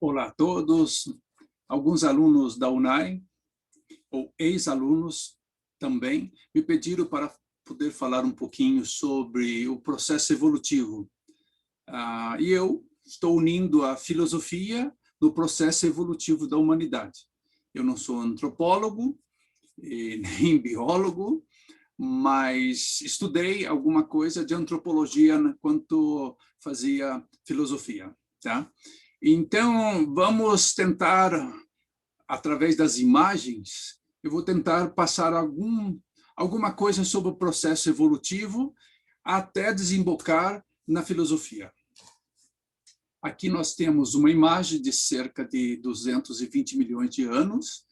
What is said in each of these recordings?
Olá a todos, alguns alunos da UNAI, ou ex-alunos também, me pediram para poder falar um pouquinho sobre o processo evolutivo. E eu estou unindo a filosofia no processo evolutivo da humanidade. Eu não sou antropólogo, nem biólogo, mas estudei alguma coisa de antropologia enquanto fazia filosofia, tá? Então, vamos tentar, através das imagens, eu vou tentar passar alguma coisa sobre o processo evolutivo até desembocar na filosofia. Aqui nós temos uma imagem de cerca de 220 milhões de anos,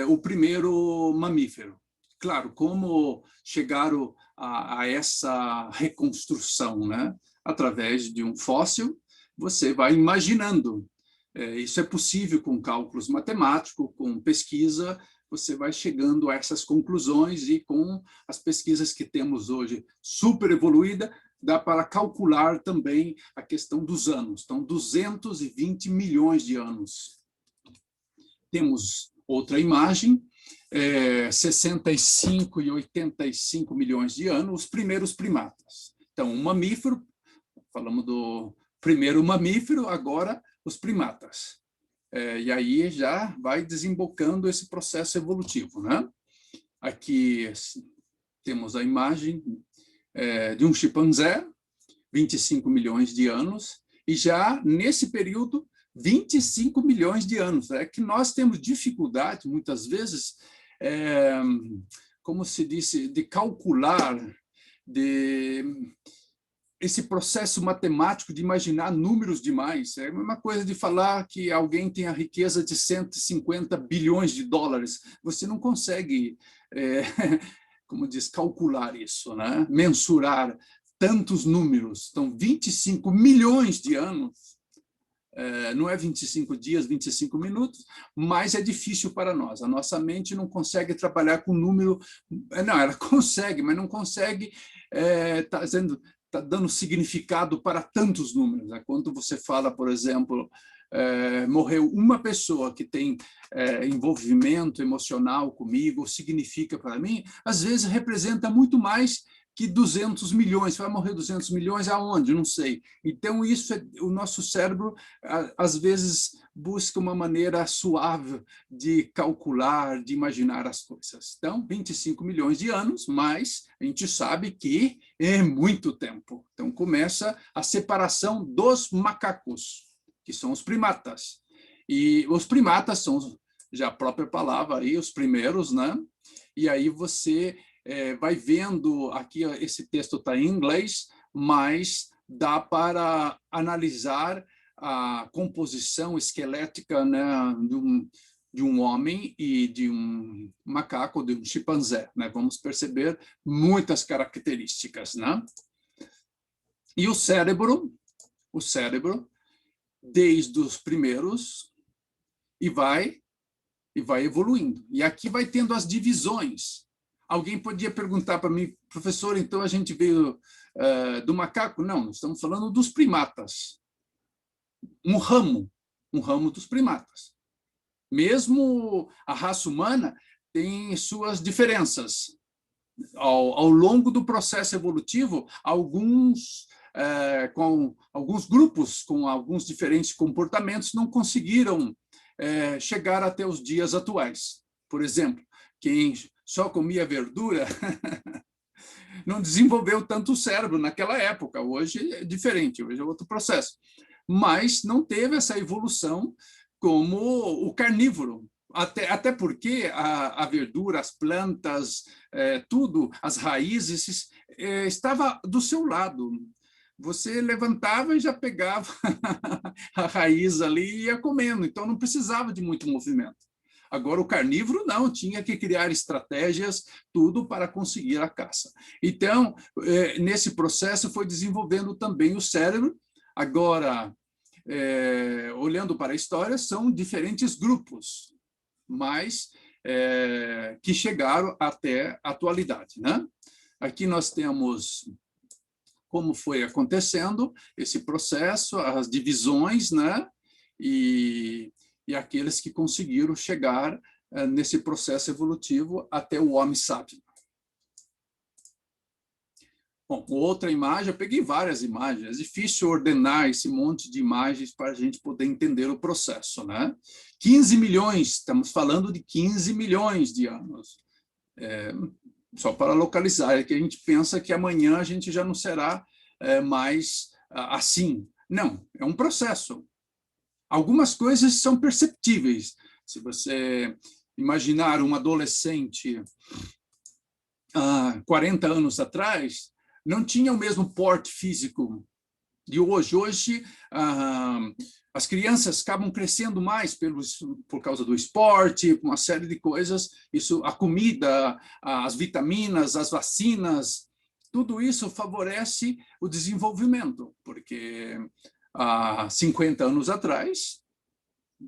o primeiro mamífero. Claro, como chegaram a essa reconstrução, né? Através de um fóssil, você vai imaginando. Isso é possível com cálculos matemáticos, com pesquisa, você vai chegando a essas conclusões e com as pesquisas que temos hoje super evoluída, dá para calcular também a questão dos anos. Então, 220 milhões de anos. Temos outra imagem, 65 e 85 milhões de anos, os primeiros primatas. Então, um mamífero, falamos do primeiro mamífero, agora os primatas. E aí já vai desembocando esse processo evolutivo, né? Aqui temos a imagem de um chimpanzé, 25 milhões de anos, e já nesse período, 25 milhões de anos. É que nós temos dificuldade, muitas vezes, como se disse, de calcular, esse processo matemático de imaginar números demais. É a mesma coisa de falar que alguém tem a riqueza de 150 bilhões de dólares. Você não consegue, como diz, calcular isso, né? Mensurar tantos números. Então, 25 milhões de anos, não é 25 dias, 25 minutos, mas é difícil para nós. A nossa mente não consegue trabalhar com número... Não, ela consegue, mas não consegue... Está dando significado para tantos números. Quando você fala, por exemplo, morreu uma pessoa que tem envolvimento emocional comigo, significa para mim, às vezes representa muito mais que 200 milhões. Vai morrer 200 milhões aonde? Não sei. Então, isso o nosso cérebro, às vezes, busca uma maneira suave de calcular, de imaginar as coisas. Então, 25 milhões de anos, mas a gente sabe que é muito tempo. Então, começa a separação dos macacos, que são os primatas. E os primatas são, já a própria palavra aí, os primeiros, né? E aí você vai vendo, aqui esse texto está em inglês, mas dá para analisar a composição esquelética, né, de um homem e de um macaco, de um chimpanzé, né? Vamos perceber muitas características, né? E o cérebro, desde os primeiros, e vai evoluindo. E aqui vai tendo as divisões. Alguém podia perguntar para mim, professor, então a gente veio do macaco? Não, nós estamos falando dos primatas. Um ramo dos primatas. Mesmo a raça humana tem suas diferenças. Ao longo do processo evolutivo, com alguns grupos com alguns diferentes comportamentos não conseguiram chegar até os dias atuais. Por exemplo, quem só comia verdura não desenvolveu tanto o cérebro naquela época. Hoje é diferente, hoje é outro processo. Mas não teve essa evolução como o carnívoro. Até porque a verdura, as plantas, tudo, as raízes, estava do seu lado. Você levantava e já pegava a raiz ali e ia comendo. Então, não precisava de muito movimento. Agora, o carnívoro não, tinha que criar estratégias, tudo para conseguir a caça. Então, nesse processo, foi desenvolvendo também o cérebro. Agora, olhando para a história, são diferentes grupos, mas que chegaram até a atualidade, né? Aqui nós temos como foi acontecendo esse processo, as divisões, né? e aqueles que conseguiram chegar nesse processo evolutivo até o Homo sapiens. Bom, outra imagem, eu peguei várias imagens, é difícil ordenar esse monte de imagens para a gente poder entender o processo, né? 15 milhões, estamos falando de 15 milhões de anos. Só para localizar, é que a gente pensa que amanhã a gente já não será mais assim. Não, é um processo. Algumas coisas são perceptíveis. Se você imaginar um adolescente há 40 anos atrás, não tinha o mesmo porte físico de hoje. Hoje, as crianças acabam crescendo mais por causa do esporte, uma série de coisas. Isso, a comida, as vitaminas, as vacinas, tudo isso favorece o desenvolvimento, porque há 50 anos atrás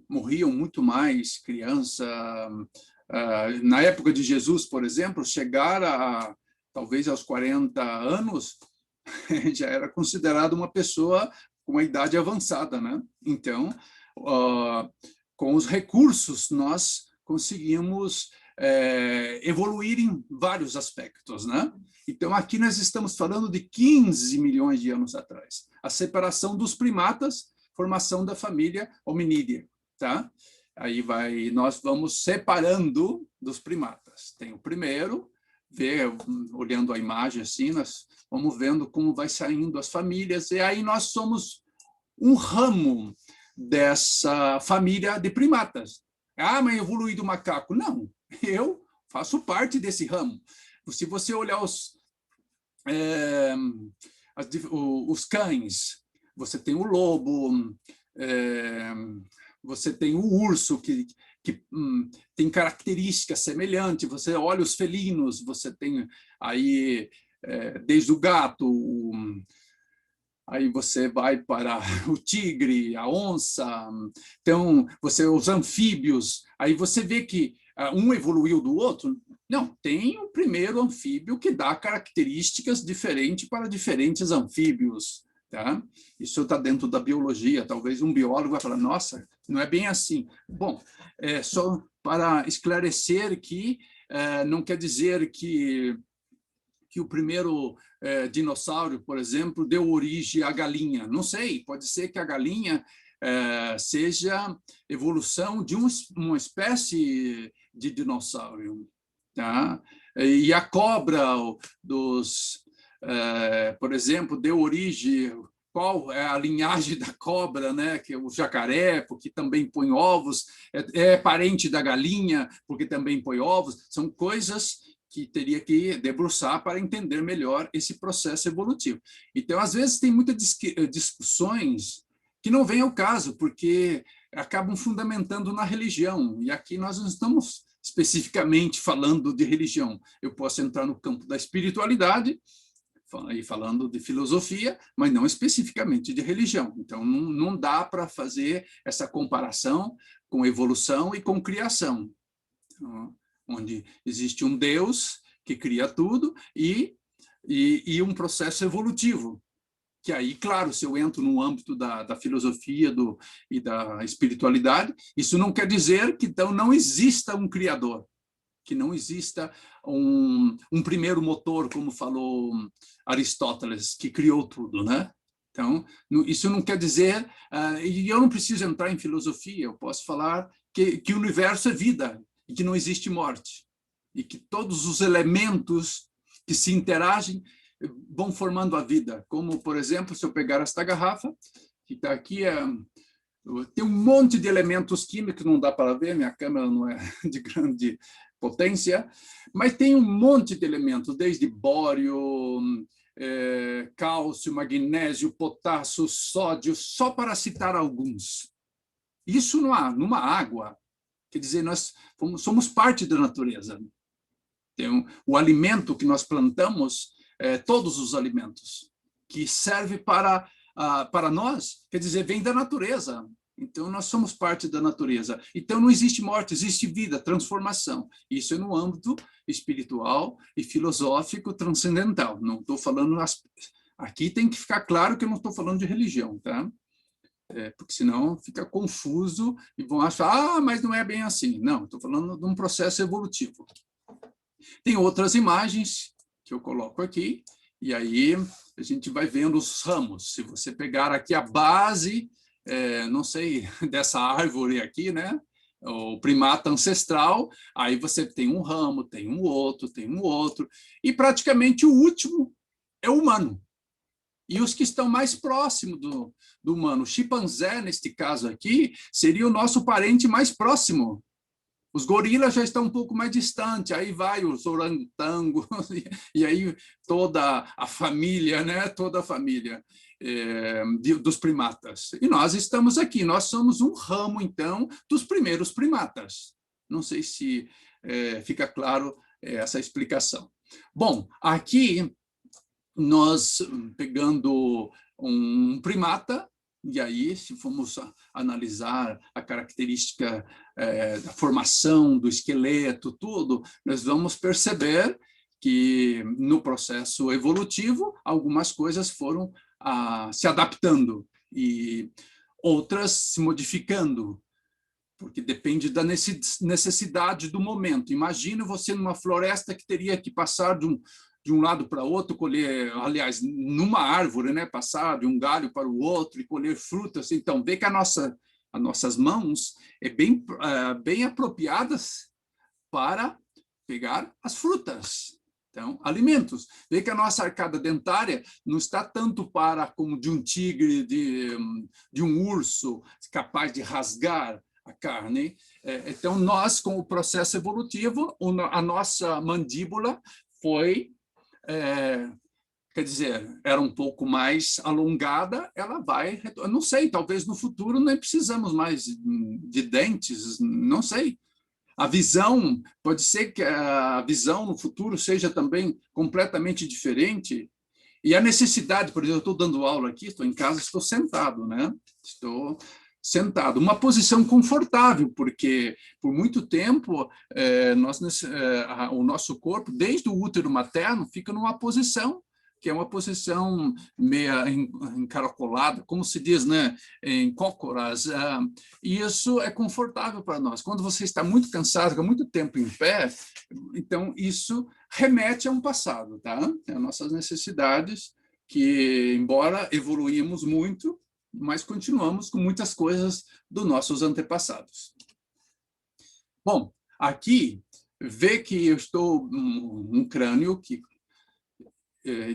morriam muito mais crianças. Na época de Jesus, por exemplo, chegar talvez aos 40 anos, já era considerado uma pessoa com uma idade avançada, né? Então, com os recursos, nós conseguimos evoluir em vários aspectos, né? Então, aqui nós estamos falando de 15 milhões de anos atrás. A separação dos primatas, formação da família hominídea, tá? Aí nós vamos separando dos primatas. Tem o primeiro, olhando a imagem assim, nós vamos vendo como vai saindo as famílias, e aí nós somos um ramo dessa família de primatas. Ah, mas evolui do macaco. Não, eu faço parte desse ramo. Se você olhar os cães, você tem o lobo, você tem o urso, que tem características semelhantes, você olha os felinos, você tem aí, desde o gato, aí você vai para o tigre, a onça, então, os anfíbios, aí você vê que um evoluiu do outro. Não, tem o primeiro anfíbio que dá características diferentes para diferentes anfíbios. Tá? Isso está dentro da biologia. Talvez um biólogo vai falar, nossa, não é bem assim. Bom, só para esclarecer que não quer dizer que o primeiro dinossauro, por exemplo, deu origem à galinha. Não sei, pode ser que a galinha seja evolução de uma espécie de dinossauro. Tá? E a cobra por exemplo, deu origem, qual é a linhagem da cobra, né? Que é o jacaré, porque também põe ovos, é parente da galinha, porque também põe ovos. São coisas que teria que debruçar para entender melhor esse processo evolutivo. Então, às vezes, tem muitas discussões que não vêm ao caso, porque acabam fundamentando na religião, e aqui nós não estamos especificamente falando de religião. Eu posso entrar no campo da espiritualidade, falando de filosofia, mas não especificamente de religião. Então, não dá para fazer essa comparação com evolução e com criação, onde existe um Deus que cria tudo e um processo evolutivo, que aí, claro, se eu entro no âmbito da filosofia e da espiritualidade, isso não quer dizer que então não exista um criador, que não exista um primeiro motor, como falou Aristóteles, que criou tudo, né? Então, isso não quer dizer, e eu não preciso entrar em filosofia, eu posso falar que o universo é vida, e que não existe morte, e que todos os elementos que se interagem vão formando a vida, como, por exemplo, se eu pegar esta garrafa, que está aqui, tem um monte de elementos químicos, não dá para ver, minha câmera não é de grande potência, mas tem um monte de elementos, desde bório, cálcio, magnésio, potássio, sódio, só para citar alguns. Isso numa água, quer dizer, nós somos parte da natureza. Tem o alimento que nós plantamos, todos os alimentos, que serve para nós, quer dizer, vem da natureza. Então, nós somos parte da natureza. Então, não existe morte, existe vida, transformação. Isso é no âmbito espiritual e filosófico transcendental. Não estou falando... Aqui tem que ficar claro que eu não estou falando de religião, tá? porque senão fica confuso e vão achar, mas não é bem assim. Não, estou falando de um processo evolutivo. Tem outras imagens que eu coloco aqui, e aí a gente vai vendo os ramos. Se você pegar aqui a base, não sei, dessa árvore aqui, né? O primata ancestral, aí você tem um ramo, tem um outro, e praticamente o último é o humano. E os que estão mais próximos do humano, o chimpanzé, neste caso aqui, seria o nosso parente mais próximo. Os gorilas já estão um pouco mais distantes, aí vai os orangotangos, e aí toda a família, né? Toda a família dos primatas. E nós estamos aqui, nós somos um ramo, então, dos primeiros primatas. Não sei se fica claro essa explicação. Bom, aqui nós pegando um primata, e aí, se formos analisar a característica da formação do esqueleto, tudo, nós vamos perceber que, no processo evolutivo, algumas coisas foram se adaptando e outras se modificando, porque depende da necessidade do momento. Imagina você numa floresta que teria que passar de um lado para outro, colher, aliás, numa árvore, né, passar de um galho para o outro e colher frutas. Então, vê que as nossas mãos bem apropriadas para pegar as frutas. Então, alimentos. Vê que a nossa arcada dentária não está tanto como de um tigre, de um urso, capaz de rasgar a carne. Então, nós, com o processo evolutivo, a nossa mandíbula foi... quer dizer, era um pouco mais alongada, ela vai... Não sei, talvez no futuro nem precisamos mais de dentes, não sei. A visão, pode ser que a visão no futuro seja também completamente diferente. E a necessidade, por exemplo, eu estou dando aula aqui, estou em casa, estou sentado, né? Estou sentado, uma posição confortável, porque por muito tempo o nosso corpo, desde o útero materno, fica numa posição que é uma posição meia encaracolada, como se diz, né, em cócoras, e isso é confortável para nós. Quando você está muito cansado, com muito tempo em pé, então isso remete a um passado, tá? As nossas necessidades, que embora evoluímos muito, mas continuamos com muitas coisas dos nossos antepassados. Bom, aqui vê que eu estou um crânio que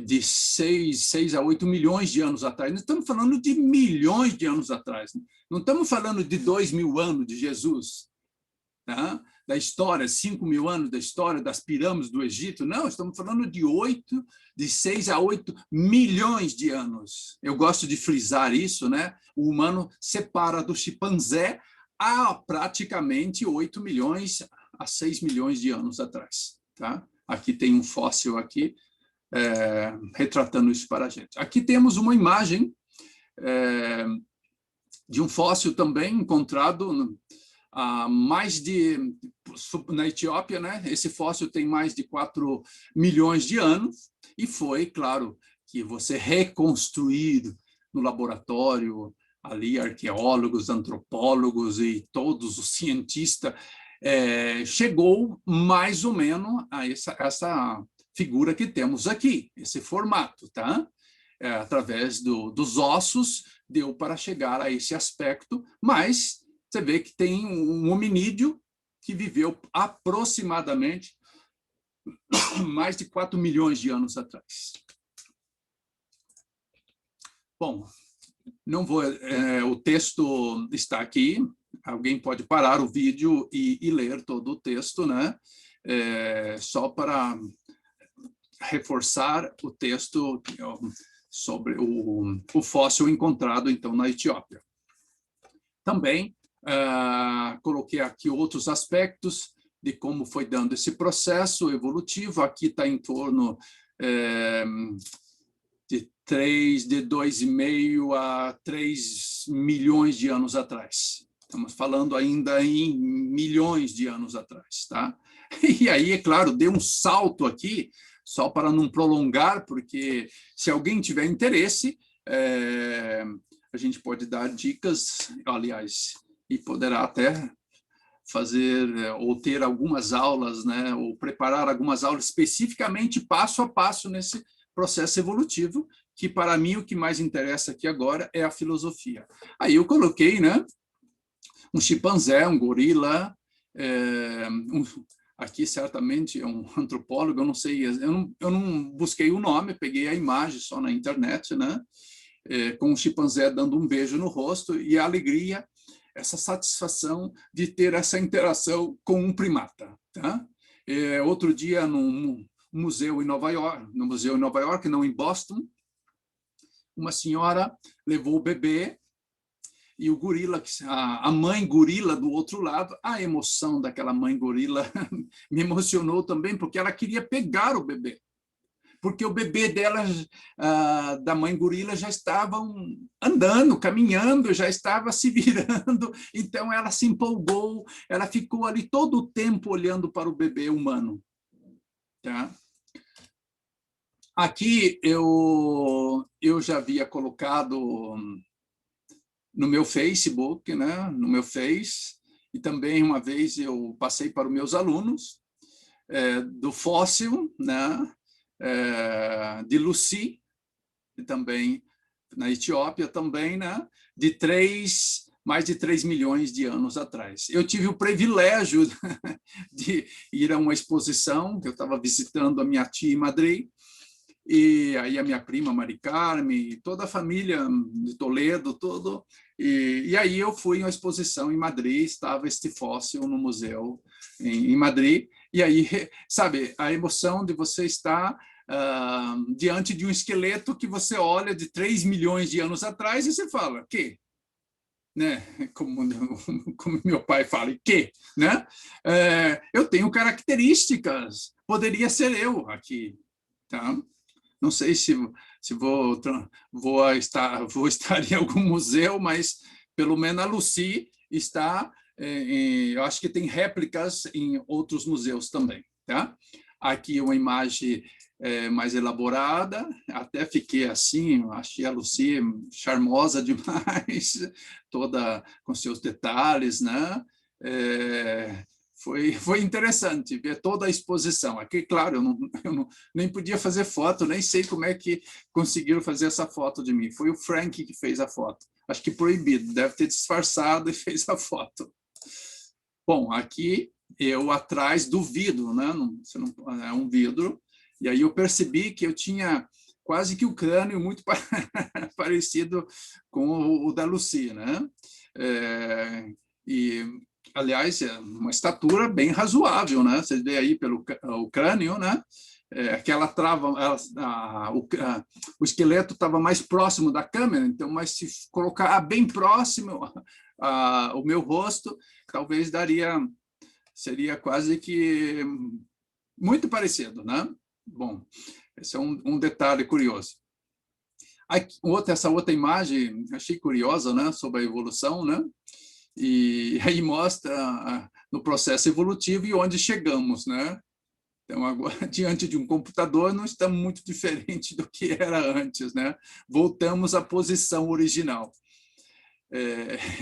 de 6 a 8 milhões de anos atrás. Nós estamos falando de milhões de anos atrás. Não estamos falando de 2.000 anos de Jesus, tá? Da história, 5.000 anos da história das pirâmides do Egito. Não, estamos falando de 6 a 8 milhões de anos. Eu gosto de frisar isso, né? O humano separa do chimpanzé há praticamente 8 milhões a 6 milhões de anos atrás, tá? Aqui tem um fóssil aqui, retratando isso para a gente. Aqui temos uma imagem de um fóssil também encontrado na Etiópia, né? Esse fóssil tem mais de 4 milhões de anos e foi, claro, que você reconstruir no laboratório, ali arqueólogos, antropólogos e todos os cientistas, chegou mais ou menos a essa figura que temos aqui, esse formato, tá? Através dos ossos, deu para chegar a esse aspecto, mas você vê que tem um hominídeo que viveu aproximadamente mais de 4 milhões de anos atrás. Bom, não vou, o texto está aqui, alguém pode parar o vídeo e ler todo o texto, né? Só para reforçar o texto sobre o fóssil encontrado, então, na Etiópia. Também coloquei aqui outros aspectos de como foi dando esse processo evolutivo. Aqui está em torno de 2,5 a 3 milhões de anos atrás. Estamos falando ainda em milhões de anos atrás, tá? E aí, é claro, deu um salto aqui, só para não prolongar, porque se alguém tiver interesse, a gente pode dar dicas, aliás, e poderá até fazer ou ter algumas aulas, né, ou preparar algumas aulas especificamente passo a passo nesse processo evolutivo, que para mim o que mais interessa aqui agora é a filosofia. Aí eu coloquei, né, um chimpanzé, um gorila, aqui certamente é um antropólogo, eu não sei, eu não busquei o nome, peguei a imagem só na internet, né, com um chimpanzé dando um beijo no rosto e a alegria, essa satisfação de ter essa interação com um primata. Tá? Outro dia, no museu em Nova York, não em Boston, uma senhora levou o bebê e o gorila, a mãe gorila do outro lado, a emoção daquela mãe gorila me emocionou também, porque ela queria pegar o bebê. Porque o bebê dela, da mãe gorila, já estava andando, caminhando, já estava se virando, então ela se empolgou, ela ficou ali todo o tempo olhando para o bebê humano. Tá? Aqui eu já havia colocado no meu Facebook, né? No meu Face, e também uma vez eu passei para os meus alunos, do fóssil, né? De Lucy, e também na Etiópia também, né? De mais de 3 milhões de anos atrás. Eu tive o privilégio de ir a uma exposição, que eu estava visitando a minha tia em Madrid, e aí a minha prima Mari Carme, toda a família de Toledo, todo. E aí eu fui em uma exposição em Madrid, estava este fóssil no museu em Madrid, e aí, sabe, a emoção de você estar diante de um esqueleto que você olha de 3 milhões de anos atrás e você fala, que? Né? Como meu pai fala, que? Né? Eu tenho características, poderia ser eu aqui. Tá? Não sei se vou estar em algum museu, mas pelo menos a Lucy está, eu acho que tem réplicas em outros museus também. Tá? Aqui uma imagem mais elaborada, até fiquei assim, achei a Lucy charmosa demais, toda com seus detalhes, né? Foi interessante ver toda a exposição. Aqui, claro, eu nem podia fazer foto, nem sei como é que conseguiram fazer essa foto de mim. Foi o Frank que fez a foto. Acho que proibido, deve ter disfarçado e fez a foto. Bom, aqui eu atrás do vidro, né? É um vidro, e aí eu percebi que eu tinha quase que o crânio muito parecido com o da Lucy, né? E aliás, é uma estatura bem razoável, né? Você vê aí pelo o crânio, né? Aquela trava, o esqueleto estava mais próximo da câmera, então, mas se colocar bem próximo o meu rosto, talvez seria quase que muito parecido, né? Bom, esse é um detalhe curioso. Essa outra imagem, achei curiosa, né? Sobre a evolução, né? E aí mostra no processo evolutivo e onde chegamos, né? Então, agora, diante de um computador, não estamos muito diferente do que era antes, né? Voltamos à posição original.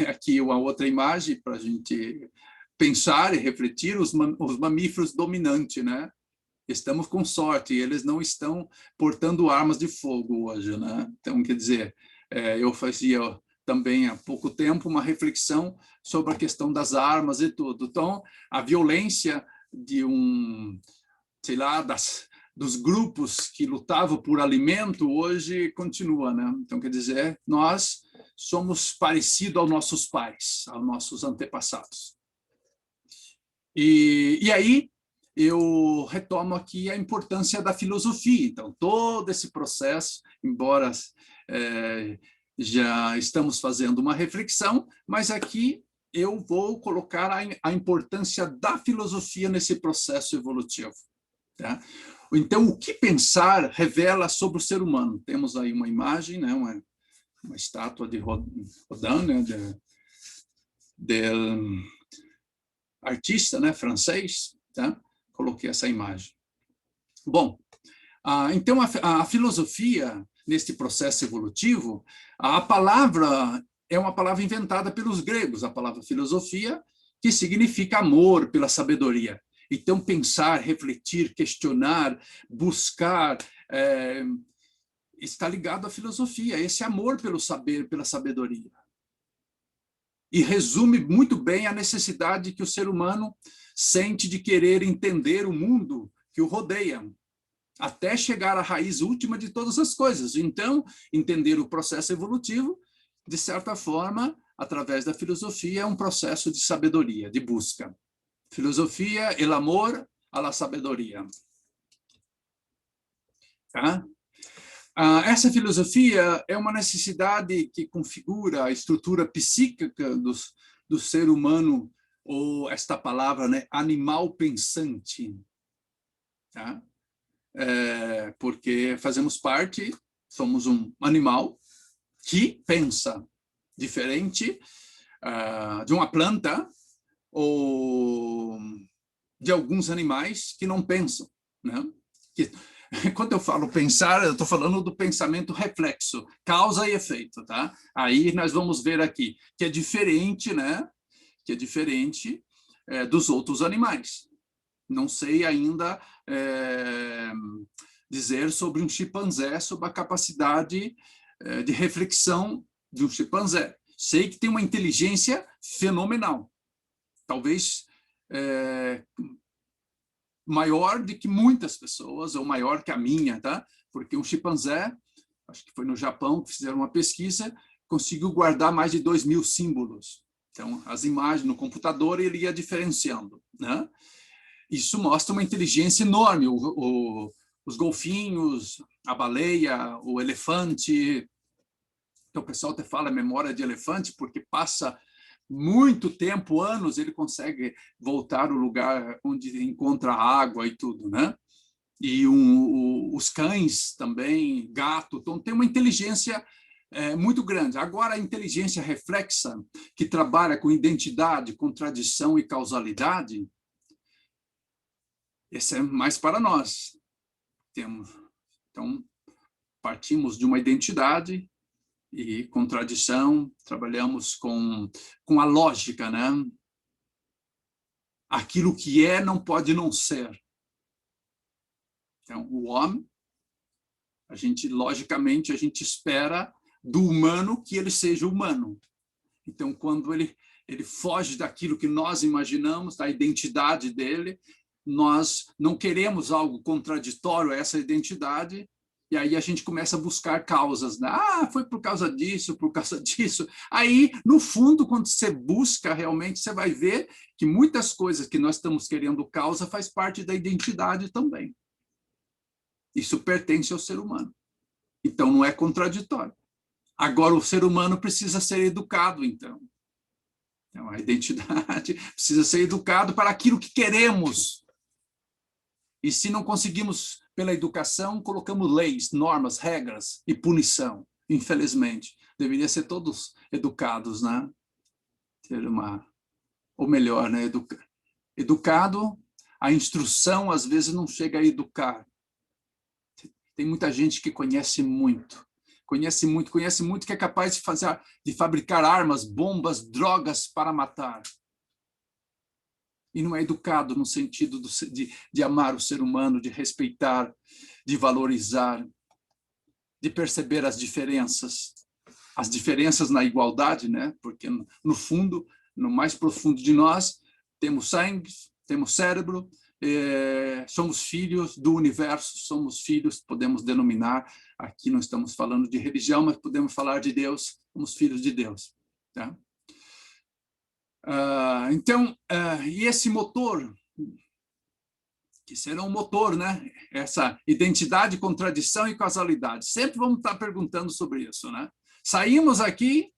Aqui uma outra imagem para a gente pensar e refletir os mamíferos dominantes, né? Estamos com sorte, eles não estão portando armas de fogo hoje, né? Então, quer dizer, eu fazia também há pouco tempo uma reflexão sobre a questão das armas e tudo. Então, a violência de sei lá, dos grupos que lutavam por alimento hoje continua, né? Então, quer dizer, nós somos parecidos aos nossos pais, aos nossos antepassados. E aí eu retomo aqui a importância da filosofia. Então, todo esse processo, embora já estamos fazendo uma reflexão, mas aqui eu vou colocar a importância da filosofia nesse processo evolutivo. Tá? Então, o que pensar revela sobre o ser humano. Temos aí uma imagem, né? uma estátua de Rodin, né? Del artista, né? Francês. Tá? Coloquei essa imagem. Bom, então a filosofia neste processo evolutivo, a palavra é uma palavra inventada pelos gregos, a palavra filosofia, que significa amor pela sabedoria. Então, pensar, refletir, questionar, buscar, está ligado à filosofia, esse amor pelo saber, pela sabedoria. E resume muito bem a necessidade que o ser humano sente de querer entender o mundo que o rodeia, até chegar à raiz última de todas as coisas. Então, entender o processo evolutivo, de certa forma, através da filosofia, é um processo de sabedoria, de busca. Filosofia, el amor a la sabedoria. Tá? Essa filosofia é uma necessidade que configura a estrutura psíquica do ser humano, ou esta palavra, né, animal pensante. Tá? Porque fazemos parte, somos um animal que pensa, diferente de uma planta ou de alguns animais que não pensam, né? Quando eu falo pensar, eu estou falando do pensamento reflexo, causa e efeito, tá? Aí nós vamos ver aqui que é diferente, né? Que é diferente dos outros animais. Não sei ainda dizer sobre um chimpanzé, sobre a capacidade de reflexão de um chimpanzé. Sei que tem uma inteligência fenomenal, talvez maior do que muitas pessoas, ou maior que a minha, tá? Porque um chimpanzé, acho que foi no Japão que fizeram uma pesquisa, conseguiu guardar mais de 2.000 símbolos. Então, as imagens no computador, ele ia diferenciando, né? Isso mostra uma inteligência enorme. Os golfinhos, a baleia, o elefante. Então, o pessoal até fala memória de elefante, porque passa muito tempo, anos, ele consegue voltar ao lugar onde encontra água e tudo, né? E os cães também, gato, então tem uma inteligência muito grande. Agora, a inteligência reflexa, que trabalha com identidade, contradição e causalidade, esse é mais para nós. Então, partimos de uma identidade e contradição, trabalhamos com a lógica, né? Aquilo que é não pode não ser. Então, o homem, logicamente, a gente espera do humano que ele seja humano. Então, quando ele foge daquilo que nós imaginamos, da identidade dele, nós não queremos algo contraditório a essa identidade, e aí a gente começa a buscar causas, né? Foi por causa disso, por causa disso. Aí, no fundo, quando você busca realmente, você vai ver que muitas coisas que nós estamos querendo causa faz parte da identidade também. Isso pertence ao ser humano. Então, não é contraditório. Agora, o ser humano precisa ser educado, então. Então, a identidade precisa ser educado para aquilo que queremos. E se não conseguimos pela educação, colocamos leis, normas, regras e punição, infelizmente. Deveria ser todos educados, né? Ter ou melhor, né? Educado, a instrução às vezes não chega a educar. Tem muita gente que conhece muito, que é capaz de fabricar armas, bombas, drogas para matar. E não é educado no sentido de amar o ser humano, de respeitar, de valorizar, de perceber as diferenças na igualdade, né? Porque no fundo, no mais profundo de nós, temos sangue, temos cérebro, somos filhos do universo, somos filhos, podemos denominar, aqui não estamos falando de religião, mas podemos falar de Deus, somos filhos de Deus. Tá? Então, e esse motor, que será um motor, né? Essa identidade, contradição e causalidade. Sempre vamos estar perguntando sobre isso, né? Saímos aqui,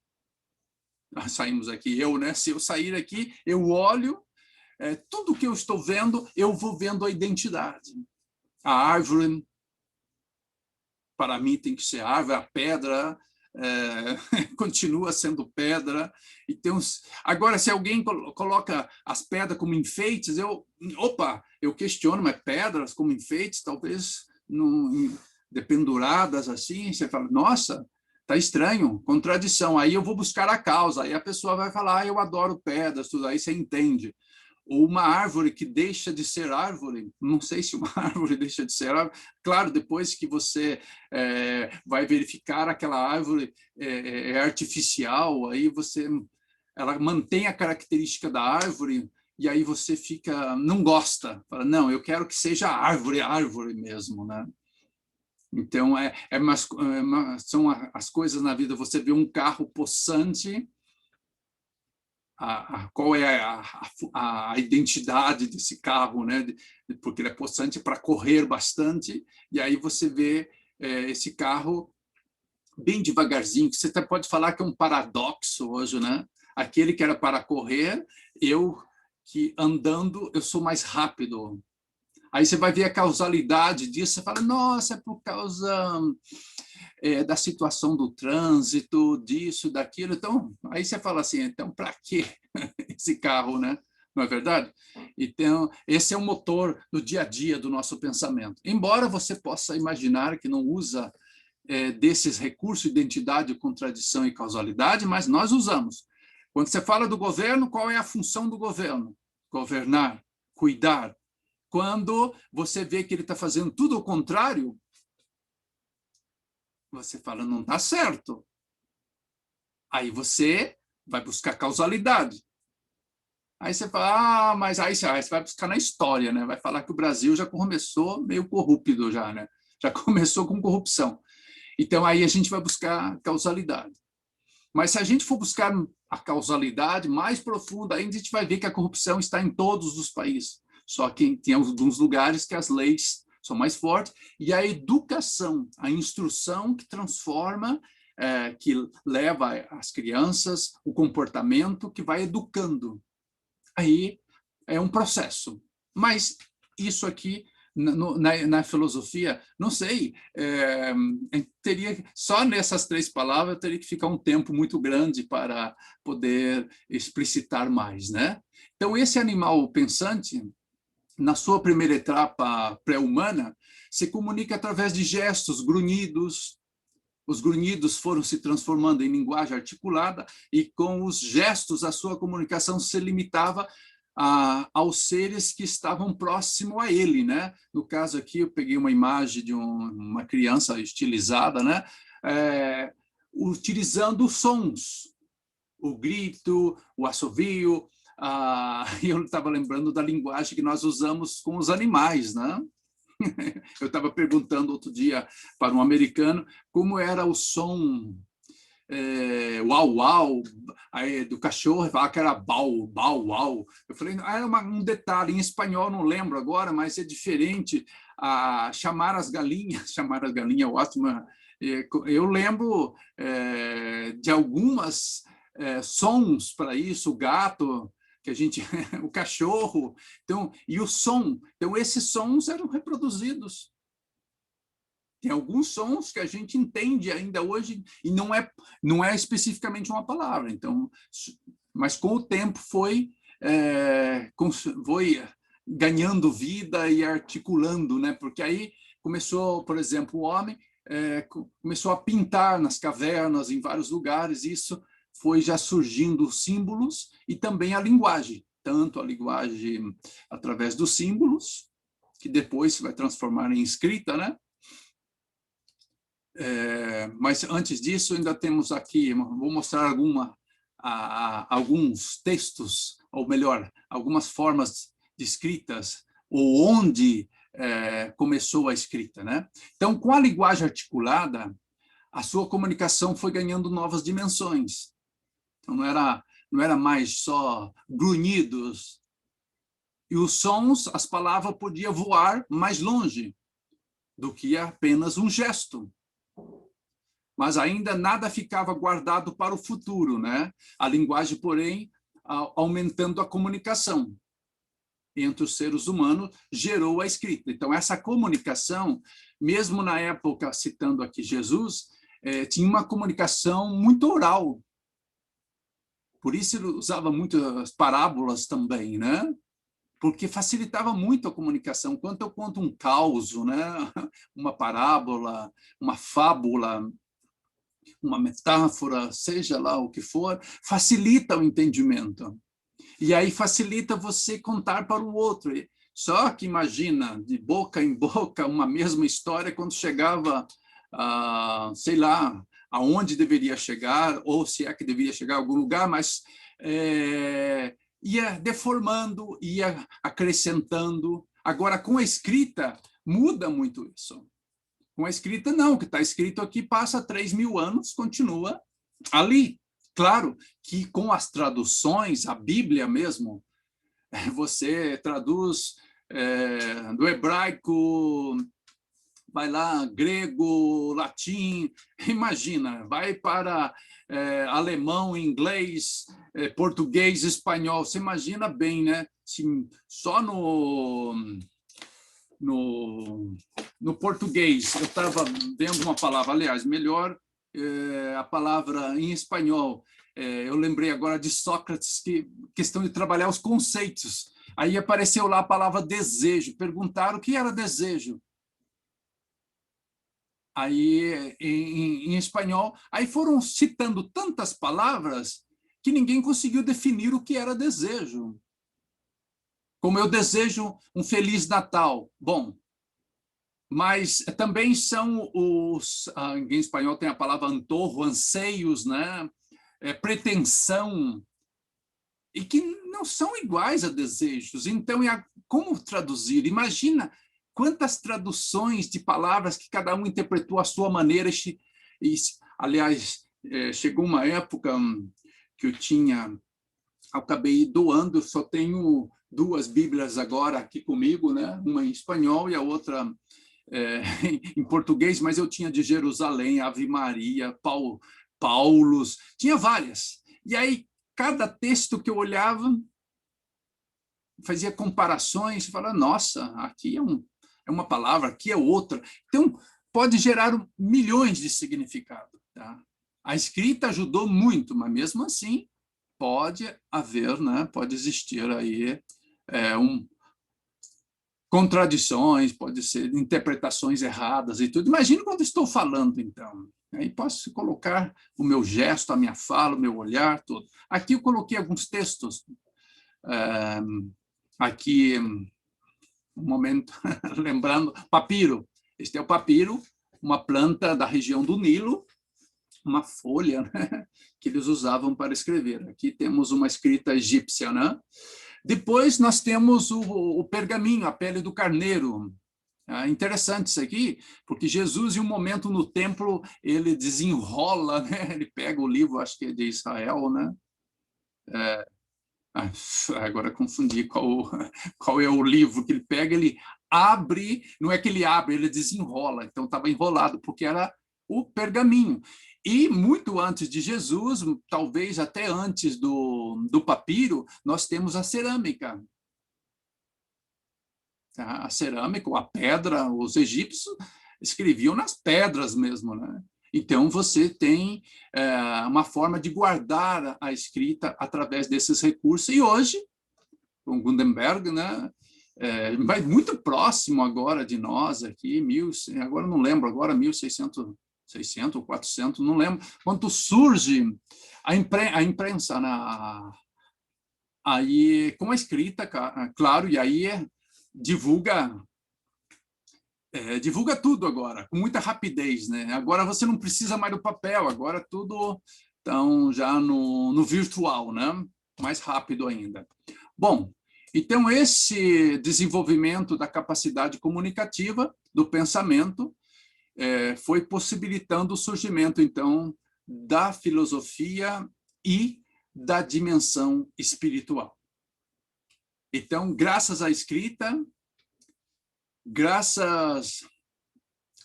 eu, né? Se eu sair aqui, eu olho, tudo que eu estou vendo, eu vou vendo a identidade. A árvore, para mim, tem que ser árvore, a pedra, continua sendo pedra. E agora, se alguém coloca as pedras como enfeites, eu questiono, mas pedras como enfeites talvez dependuradas assim, você fala, nossa, tá estranho, contradição. Aí eu vou buscar a causa, aí a pessoa vai falar, eu adoro pedras, tudo, aí você entende. Ou uma árvore que deixa de ser árvore, não sei se uma árvore deixa de ser árvore, claro, depois que você vai verificar aquela árvore é artificial, aí ela mantém a característica da árvore, e aí você não gosta, fala, não, eu quero que seja árvore mesmo, né? Então, são as coisas na vida, você vê um carro possante, qual é a identidade desse carro, né? Porque ele é possante para correr bastante, e aí você vê esse carro bem devagarzinho, que você até pode falar que é um paradoxo hoje, né? Aquele que era para correr, que andando eu sou mais rápido. Aí você vai ver a causalidade disso, você fala, nossa, é por causa da situação do trânsito, disso, daquilo. Então, aí você fala assim, então, para que esse carro, né? Não é verdade? Então, esse é o motor do dia a dia do nosso pensamento. Embora você possa imaginar que não usa desses recursos, identidade, contradição e causalidade, mas nós usamos. Quando você fala do governo, qual é a função do governo? Governar, cuidar. Quando você vê que ele está fazendo tudo o contrário, você fala, não está certo. Aí você vai buscar causalidade. Aí você fala, mas aí você vai buscar na história, né? Vai falar que o Brasil já começou meio corrupto já, né? Já começou com corrupção. Então aí a gente vai buscar causalidade. Mas se a gente for buscar a causalidade mais profunda, ainda a gente vai ver que a corrupção está em todos os países. Só que tem alguns lugares que as leis são mais fortes, e a educação, a instrução que transforma, que leva as crianças, o comportamento que vai educando. Aí é um processo. Mas isso aqui, na filosofia, não sei, teria só nessas 3 palavras teria que ficar um tempo muito grande para poder explicitar mais, né? Então, esse animal pensante, na sua primeira etapa pré-humana, se comunica através de gestos, grunhidos. Os grunhidos foram se transformando em linguagem articulada, e com os gestos a sua comunicação se limitava aos seres que estavam próximo a ele, né? No caso aqui, eu peguei uma imagem de uma criança estilizada, né? Utilizando sons, o grito, o assovio. Eu estava lembrando da linguagem que nós usamos com os animais, né? Eu estava perguntando outro dia para um americano como era o som uau, uau, do cachorro, falava que era bau, bau, uau. Eu falei, era um detalhe, em espanhol não lembro agora, mas é diferente. Chamar as galinhas é ótimo. Eu lembro de algumas sons para isso, o gato, que a gente, o cachorro, então, e o som. Então, esses sons eram reproduzidos. Tem alguns sons que a gente entende ainda hoje e não é especificamente uma palavra. Então, mas com o tempo foi ganhando vida e articulando, né? Porque aí começou, por exemplo, o homem começou a pintar nas cavernas, em vários lugares. Isso foi já surgindo símbolos e também a linguagem, tanto a linguagem através dos símbolos, que depois se vai transformar em escrita, né? Mas antes disso, ainda temos aqui, vou mostrar alguns textos, ou melhor, algumas formas de escritas, ou onde começou a escrita, né? Então, com a linguagem articulada, a sua comunicação foi ganhando novas dimensões. Então, não era mais só grunhidos. E os sons, as palavras podiam voar mais longe do que apenas um gesto. Mas ainda nada ficava guardado para o futuro, né? A linguagem, porém, aumentando a comunicação entre os seres humanos, gerou a escrita. Então, essa comunicação, mesmo na época, citando aqui Jesus, tinha uma comunicação muito oral. Por isso ele usava muitas parábolas também, né? porque facilitava muito a comunicação. Quando eu conto um caos, né? Uma parábola, uma fábula, uma metáfora, seja lá o que for, facilita o entendimento. E aí facilita você contar para o outro. Só que imagina, de boca em boca, uma mesma história, quando chegava, sei lá, aonde deveria chegar, ou se é que deveria chegar a algum lugar, mas ia deformando, ia acrescentando. Agora, com a escrita, muda muito isso. Com a escrita, não. O que está escrito aqui passa 3.000 anos, continua ali. Claro que com as traduções, a Bíblia mesmo, você traduz do hebraico, vai lá, grego, latim, imagina, vai para alemão, inglês, português, espanhol, você imagina bem, né? Só no português, eu estava vendo uma palavra, aliás, melhor a palavra em espanhol, eu lembrei agora de Sócrates, que questão de trabalhar os conceitos. Aí apareceu lá a palavra desejo, perguntaram o que era desejo. Aí, em espanhol, aí foram citando tantas palavras que ninguém conseguiu definir o que era desejo. Como eu desejo um Feliz Natal. Bom, mas também são os, em espanhol tem a palavra antorro, anseios, né? Pretensão, e que não são iguais a desejos. Então, como traduzir? Imagina quantas traduções de palavras que cada um interpretou à sua maneira. Aliás, chegou uma época que eu acabei doando, só tenho 2 Bíblias agora aqui comigo, né? Uma em espanhol e a outra em português, mas eu tinha de Jerusalém, Ave Maria, Paulos, tinha várias. E aí, cada texto que eu olhava, fazia comparações, e falava, nossa, aqui é uma palavra, aqui é outra. Então, pode gerar milhões de significados. Tá? A escrita ajudou muito, mas mesmo assim, pode haver, né? Pode existir aí contradições, pode ser interpretações erradas e tudo. Imagina quando estou falando, então. Aí posso colocar o meu gesto, a minha fala, o meu olhar, tudo. Aqui eu coloquei alguns textos. Aqui, um momento, lembrando, papiro. Este é o papiro, uma planta da região do Nilo, uma folha, né, que eles usavam para escrever. Aqui temos uma escrita egípcia, né? Depois nós temos o pergaminho, a pele do carneiro. Interessante isso aqui, porque Jesus, em um momento no templo, ele desenrola, né? Ele pega o livro, acho que é de Israel, né? Agora confundi qual é o livro que ele pega, ele abre, não é que ele abre, ele desenrola, então estava enrolado, porque era o pergaminho. E muito antes de Jesus, talvez até antes do papiro, nós temos a cerâmica. A cerâmica, a pedra, os egípcios escreviam nas pedras mesmo, né? Então, você tem uma forma de guardar a escrita através desses recursos. E hoje, com Gutenberg, né, vai muito próximo agora de nós aqui, agora não lembro, agora 1600, 600 ou 400, não lembro, quando surge a imprensa, aí com a escrita, claro, e aí divulga tudo agora, com muita rapidez, né? Agora você não precisa mais do papel, agora tudo estão já no virtual, né? Mais rápido ainda. Bom, então esse desenvolvimento da capacidade comunicativa, do pensamento, foi possibilitando o surgimento, então, da filosofia e da dimensão espiritual. Então, graças à escrita, graças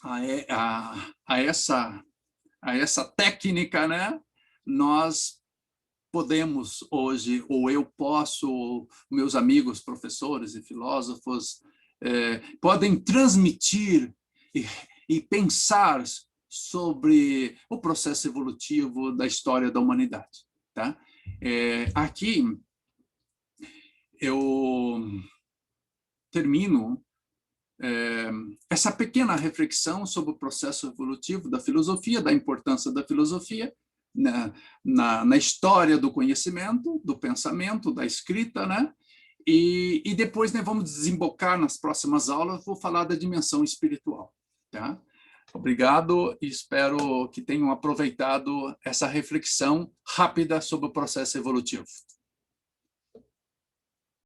a essa técnica, né, nós podemos hoje, ou eu posso, meus amigos professores e filósofos, podem transmitir e pensar sobre o processo evolutivo da história da humanidade. Tá? Aqui, eu termino essa pequena reflexão sobre o processo evolutivo da filosofia, da importância da filosofia na história do conhecimento, do pensamento, da escrita, né? E depois, né, vamos desembocar nas próximas aulas, vou falar da dimensão espiritual. Tá? Obrigado e espero que tenham aproveitado essa reflexão rápida sobre o processo evolutivo.